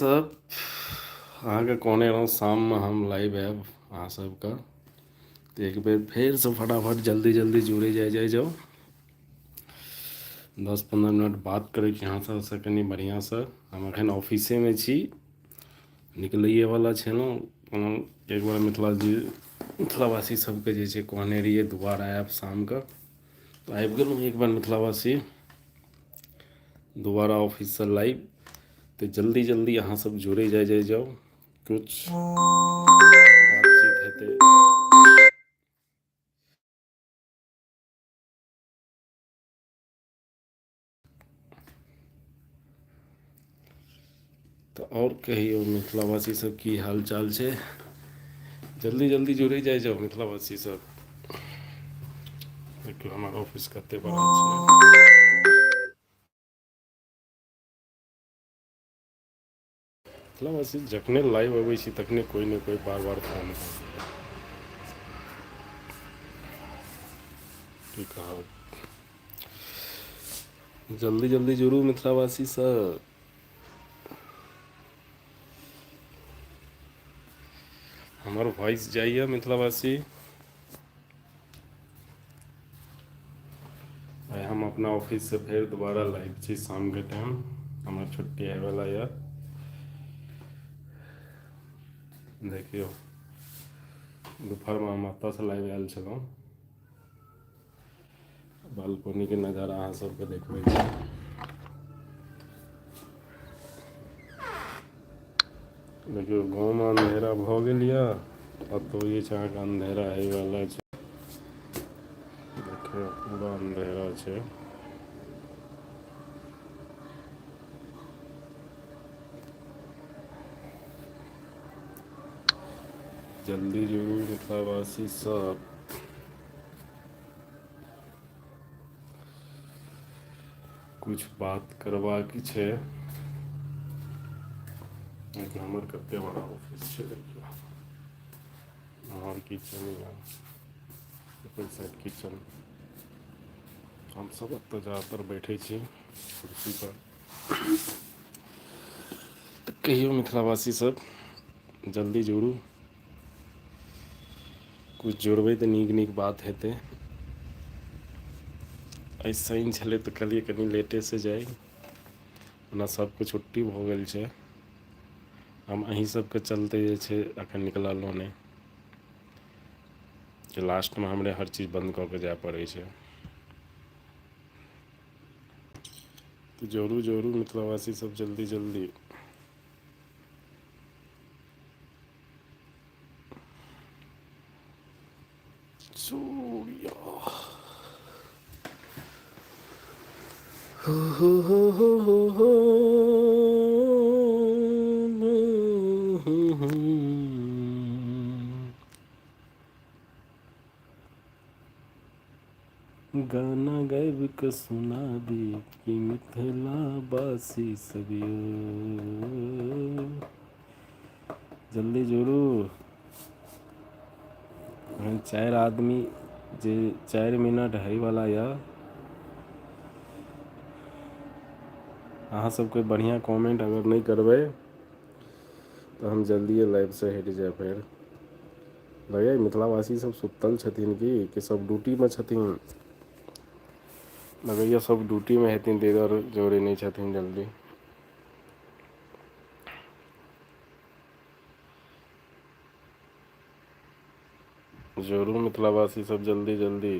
सब अहाँके कहने रहौं शाममे हम लाइव आयब अहाँ सबके, तऽ एक बेर फेरसँ फटाफट जल्दी जल्दी जुड़े जाइ जाउ। 10-15 मिनट बात करै छी अहाँ सबसँ कनि बढ़िआँसँ। हम एखन ऑफिसेमे छी, निकलैएवला छलहुँ। कोनो एक बार मिथिलावासी सबके जे छै कहने रहिए दुबारा आयब शामके, तऽ आबि गेलहुँ एक बार मिथिलावासी दोबारा ऑफिससँ लाइव। तो जल्दी जल्दी अहाँ सब जुड़े जाओ, कुछ बातचीत हेतै। तो और कहियो मिथिलावासी सब की हाल चाल छै, जल्दी जल्दी जुड़े जाओ मिथिलावासी सब। देखियो हमार ऑफिस कते बड़ा छै। मिथिलावासी जखने लाइव अबै छी तखने कोई ने कोई बार बार फोन करैए। की कहब, जल्दी जल्दी जुड़ू मिथिलावासी सब। हमर वॉइस जाइए मिथिलावासी? आइ हम अपना ऑफिस से फेर दोबारा लाइव छी शाम के टाइम, हमर छुट्टी होयवला यऽ। देखियौ दुपहरमे हम एतऽसँ लाइव आयल छलहुँ, बालकोनीके नजारा अहाँ सबके देखबै छी। देखियौ गाँवमे अन्धेरा भऽ गेल यऽ, एतऽ जे छै अहाँके अन्धेरा होयवला छै। देखियौ पूरा अन्धेरा छै। जल्दी जुड़ू मिथिलावासी सब। कुछ बात करबाक छै। देखियौ हमर कते बड़ा ऑफिस छै, देखियौ हमर किचन यऽ, साइड किचन। हम सब एतऽ जादातर बैठे छी कुर्सी पर। तऽ कहियौ मिथिलावासी सब जल्दी जुड़ू। कुछ जोड़बै तऽ नीक नीक बात हेतै। आइ शनि छलै तऽ कहलियै कनि लेटेसँ जाइ, ओना सबके छुट्टी भऽ गेल छै। हम अहीं सबके चलते जे छै एखन निकललहुँ नहि, कि लास्टमे हमरे हर चीज बन्द कऽ कऽ जाय पड़ै छै। तऽ जोड़ू जोड़ू मिथिलावासी सब जल्दी जल्दी। सूर्या हो गाना गाबि कऽ सुनाबी कि मिथिला बासी सब यै, जल्दी जुड़ू। एखन 4 आदमी जे 4 मिनट होइवला यऽ, अहाँ सब कोइ बढ़िआँ कमेंट अगर नहि करबै तऽ हम जल्दिए लाइवसँ हटि जायब। फेर लगैए मिथिलावासी सब सुतल छथिन कि सब ड्यूटीमे छथिन, लगैए सब ड्यूटीमे हेथिन ताहि दुआरे जोड़ै नहि छथिन जल्दी। जोड़ू मिथिलावासी सब जल्दी जल्दी।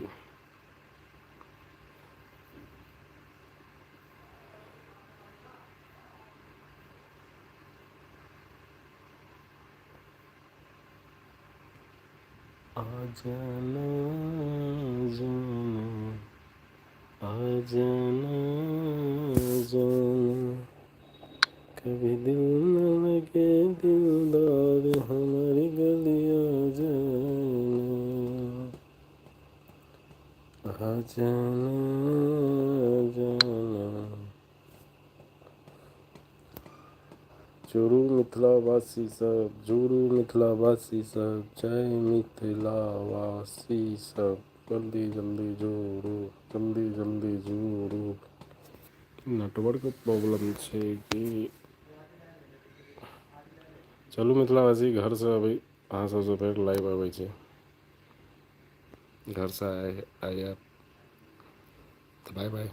आ जाना जाना आ जाना जाना, कभी दिल न लगे दिलदार हमारी गलियां जाना, आ जाना जाना। जुड़ू मिथिलावासी सब, जुड़ू मिथिलावासी सब, जय मिथिलावासी सब। जल्दी जल्दी जोड़ू, जल्दी जल्दी जोड़ू। नेटवर्क प्रॉब्लम छै कि चलू मिथिलावासी घर से अभी अहाँ सबसे फेर लाइव आबै छै, घर से आए आए तो बाय बाय।